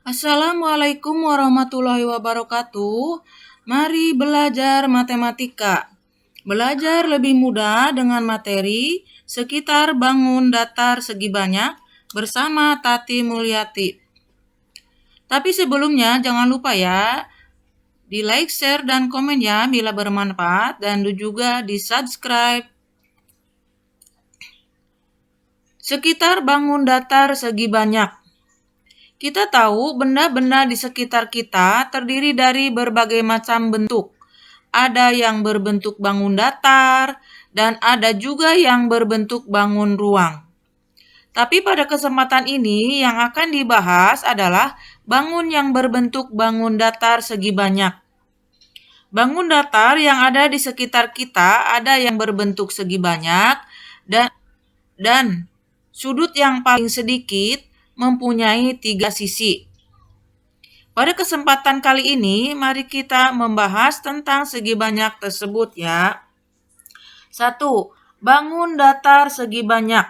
Assalamualaikum warahmatullahi wabarakatuh. Mari belajar matematika. Belajar lebih mudah dengan materi sekitar bangun datar segi banyak bersama Tati Mulyati. Tapi sebelumnya jangan lupa ya, di like, share, dan komen ya bila bermanfaat, dan juga di subscribe. Sekitar bangun datar segi banyak. Kita tahu benda-benda di sekitar kita terdiri dari berbagai macam bentuk. Ada yang berbentuk bangun datar dan ada juga yang berbentuk bangun ruang. Tapi pada kesempatan ini yang akan dibahas adalah bangun yang berbentuk bangun datar segi banyak. Bangun datar yang ada di sekitar kita ada yang berbentuk segi banyak dan sudut yang paling sedikit mempunyai 3 sisi. Pada kesempatan kali ini, mari kita membahas tentang segi banyak tersebut ya. 1. Bangun datar segi banyak.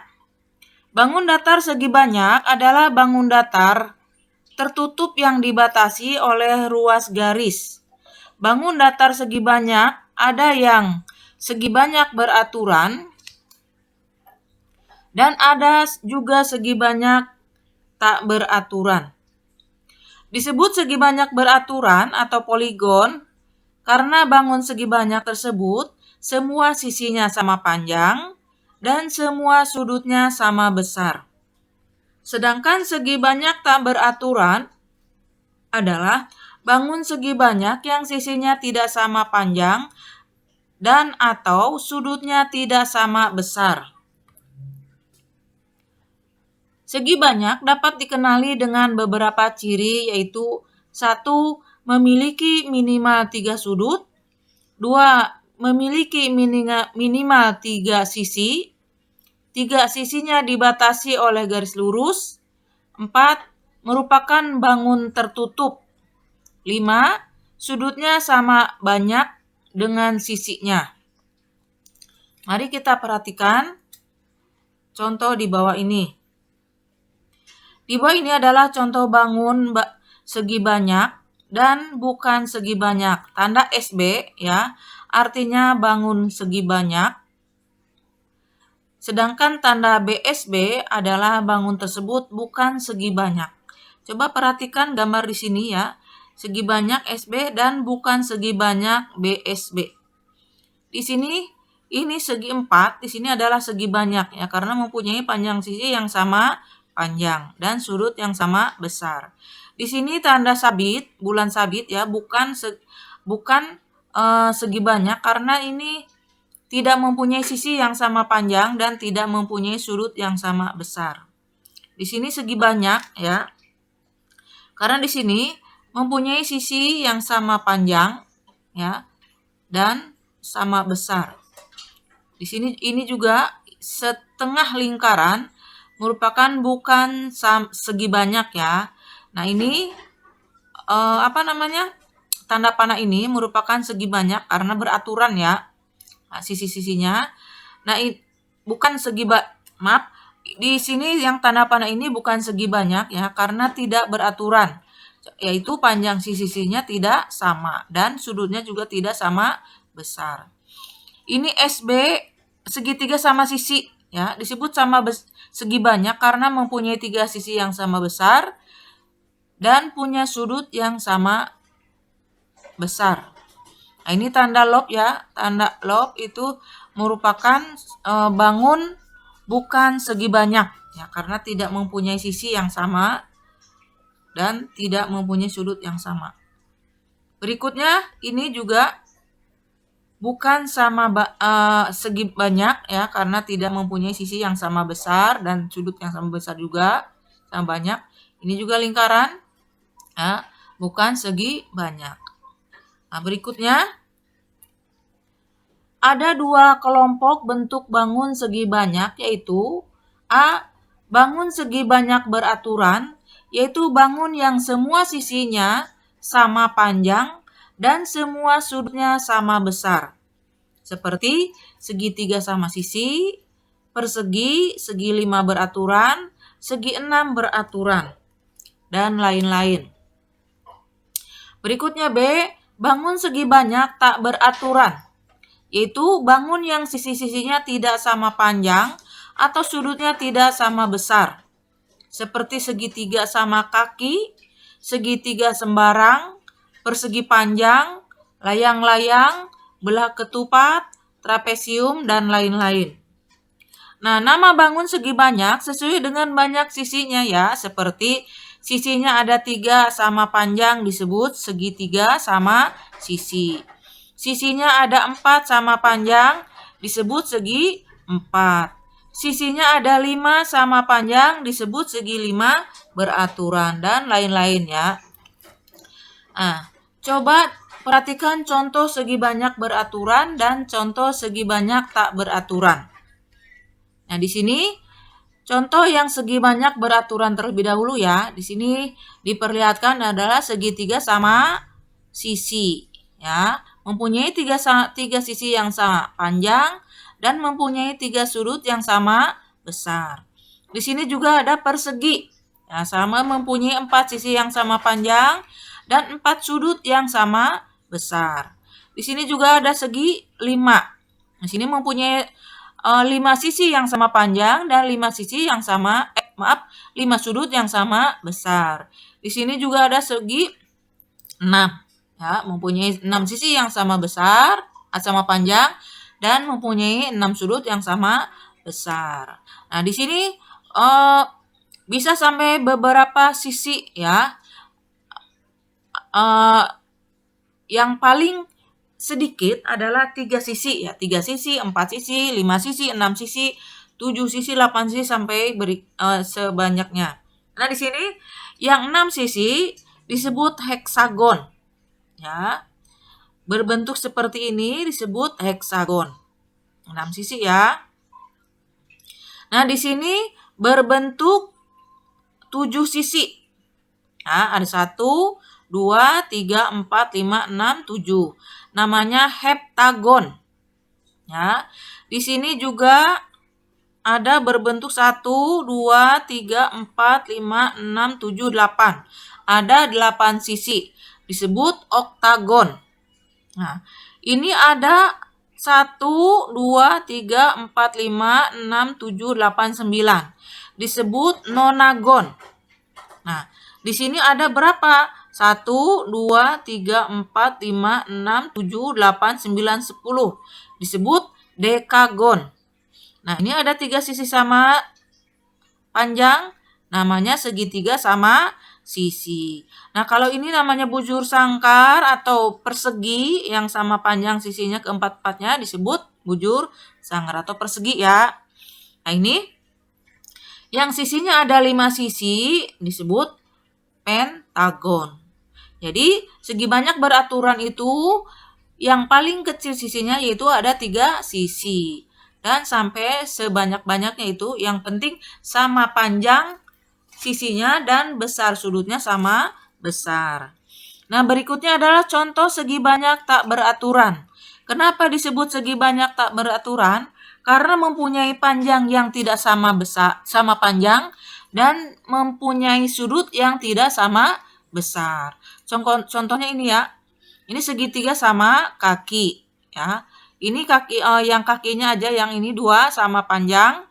Bangun datar segi banyak adalah bangun datar tertutup yang dibatasi oleh ruas garis. Bangun datar segi banyak ada yang segi banyak beraturan dan ada juga segi banyak tak beraturan. Disebut segi banyak beraturan atau poligon karena bangun segi banyak tersebut semua sisinya sama panjang dan semua sudutnya sama besar. Sedangkan segi banyak tak beraturan adalah bangun segi banyak yang sisinya tidak sama panjang dan atau sudutnya tidak sama besar. Segi banyak dapat dikenali dengan beberapa ciri, yaitu 1. Memiliki minimal 3 sudut. 2. Memiliki minimal 3 sisi. 3. Sisinya dibatasi oleh garis lurus. 4. Merupakan bangun tertutup. 5. Sudutnya sama banyak dengan sisinya. Mari kita perhatikan contoh di bawah ini. Di bawah ini adalah contoh bangun segi banyak dan bukan segi banyak. Tanda SB ya, artinya bangun segi banyak. Sedangkan tanda BSB adalah bangun tersebut bukan segi banyak. Coba perhatikan gambar di sini ya. Segi banyak SB dan bukan segi banyak BSB. Di sini ini segi 4, di sini adalah segi banyak ya, karena mempunyai panjang sisi yang sama panjang dan sudut yang sama besar. Di sini tanda sabit, bulan sabit ya, bukan segi banyak karena ini tidak mempunyai sisi yang sama panjang dan tidak mempunyai sudut yang sama besar. Di sini segi banyak ya, karena di sini mempunyai sisi yang sama panjang ya dan sama besar. Di sini ini juga setengah lingkaran merupakan bukan segi banyak ya. Nah ini tanda panah ini merupakan segi banyak karena beraturan ya. Nah, sisi-sisinya. Nah bukan segi di sini yang tanda panah ini bukan segi banyak ya karena tidak beraturan, yaitu panjang sisi-sisinya tidak sama dan sudutnya juga tidak sama besar. Ini SB segitiga sama sisi ya, disebut sama segi banyak karena mempunyai 3 sisi yang sama besar dan punya sudut yang sama besar. Nah, ini tanda lob ya. Tanda lob itu merupakan bangun bukan segi banyak ya, karena tidak mempunyai sisi yang sama dan tidak mempunyai sudut yang sama. Berikutnya ini juga bukan sama segi banyak ya, karena tidak mempunyai sisi yang sama besar dan sudut yang sama besar juga sama banyak. Ini juga lingkaran ya, bukan segi banyak. Nah, berikutnya ada 2 kelompok bentuk bangun segi banyak, yaitu A. Bangun segi banyak beraturan, yaitu bangun yang semua sisinya sama panjang dan semua sudutnya sama besar. Seperti segitiga sama sisi, persegi, segi 5 beraturan, segi 6 beraturan. dan lain-lain. Berikutnya B, bangun segi banyak tak beraturan, yaitu bangun yang sisi-sisinya tidak sama panjang atau sudutnya tidak sama besar, seperti segitiga sama kaki, segitiga sembarang, persegi panjang, layang-layang, belah ketupat, trapesium, dan lain-lain. Nah, nama bangun segi banyak sesuai dengan banyak sisinya ya, seperti sisinya ada 3 sama panjang disebut segitiga sama sisi. Sisinya ada 4 sama panjang disebut segi 4. Sisinya ada 5 sama panjang disebut segi 5 beraturan, dan lain-lain ya. Nah, coba perhatikan contoh segi banyak beraturan dan contoh segi banyak tak beraturan. Nah, di sini contoh yang segi banyak beraturan terlebih dahulu ya. Di sini diperlihatkan adalah segitiga sama sisi ya, mempunyai tiga sisi yang sama panjang dan mempunyai 3 sudut yang sama besar. Di sini juga ada persegi ya, sama mempunyai 4 sisi yang sama panjang dan 4 sudut yang sama besar. Di sini juga ada segi 5. Di sini mempunyai 5 sisi yang sama panjang dan 5 sisi yang sama 5 sudut yang sama besar. Di sini juga ada segi 6 ya, mempunyai 6 sisi yang sama besar, sama panjang dan mempunyai 6 sudut yang sama besar. Nah, di sini bisa sampai beberapa sisi ya. Yang paling sedikit adalah 3 sisi ya, 3 sisi, 4 sisi, 5 sisi, 6 sisi, 7 sisi, 8 sisi sampai sebanyaknya. Nah, di sini yang 6 sisi disebut heksagon ya. Berbentuk seperti ini disebut heksagon. 6 sisi ya. Nah, di sini berbentuk 7 sisi. Nah, ada 1, 2, 3, 4, 5, 6, 7. Namanya heptagon. Ya. Di sini juga ada berbentuk 1, 2, 3, 4, 5, 6, 7, 8. Ada 8 sisi. Disebut oktagon. Nah, ini ada 1, 2, 3, 4, 5, 6, 7, 8, 9. Disebut nonagon. Nah, di sini ada berapa? 1, 2, 3, 4, 5, 6, 7, 8, 9, 10. Disebut dekagon. Nah, ini ada 3 sisi sama panjang, namanya segitiga sama sisi. Nah, kalau ini namanya bujur sangkar atau persegi yang sama panjang sisinya keempat-empatnya disebut bujur sangkar atau persegi ya. Nah, ini yang sisinya ada 5 sisi disebut pentagon. Jadi, segi banyak beraturan itu yang paling kecil sisinya yaitu ada 3 sisi. Dan sampai sebanyak-banyaknya itu yang penting sama panjang sisinya dan besar sudutnya sama besar. Nah, berikutnya adalah contoh segi banyak tak beraturan. Kenapa disebut segi banyak tak beraturan? Karena mempunyai panjang yang tidak sama besar, sama panjang dan mempunyai sudut yang tidak sama besar. Contohnya ini ya. Ini segitiga sama kaki ya. Ini kaki yang kakinya aja yang ini 2 sama panjang.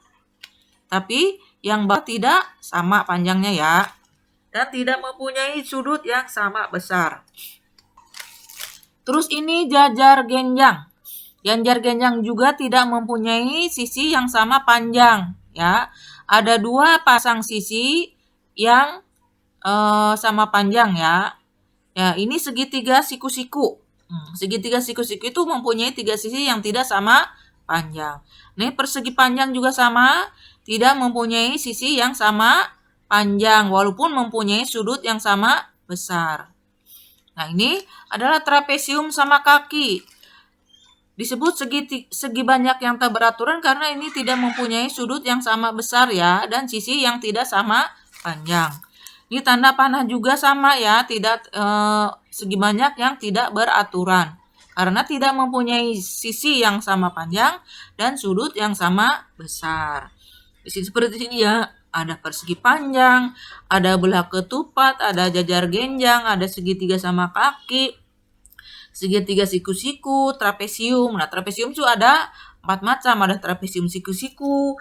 Tapi yang bawah tidak sama panjangnya ya. Dan tidak mempunyai sudut yang sama besar. Terus ini jajar genjang. Jajar genjang juga tidak mempunyai sisi yang sama panjang ya. Ada 2 pasang sisi yang sama panjang ya. Ya, ini segitiga siku-siku. Segitiga siku-siku itu mempunyai 3 sisi yang tidak sama panjang. Nih, persegi panjang juga sama, tidak mempunyai sisi yang sama panjang walaupun mempunyai sudut yang sama besar. Nah, ini adalah trapesium sama kaki. Disebut segi banyak yang tak beraturan karena ini tidak mempunyai sudut yang sama besar ya dan sisi yang tidak sama panjang. Ini tanda panah juga sama ya, tidak segi banyak yang tidak beraturan. Karena tidak mempunyai sisi yang sama panjang dan sudut yang sama besar. Di sini seperti ini ya. ada persegi panjang, ada belah ketupat, ada jajar genjang, ada segitiga sama kaki, segitiga siku-siku, trapesium. Nah, trapesium itu ada 4 macam, ada trapesium siku-siku,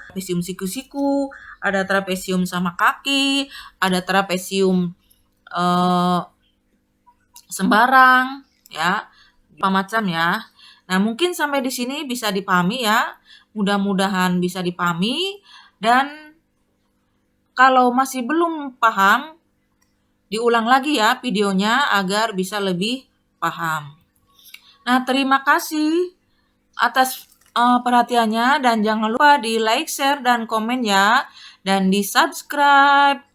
ada trapesium sama kaki, ada trapesium sembarang, ya. 5 macam ya. Nah, mungkin sampai di sini bisa dipahami ya. Mudah-mudahan bisa dipahami, dan kalau masih belum paham, diulang lagi ya videonya agar bisa lebih paham. Nah, terima kasih atas perhatiannya, dan jangan lupa di like, share, dan komen ya, dan di subscribe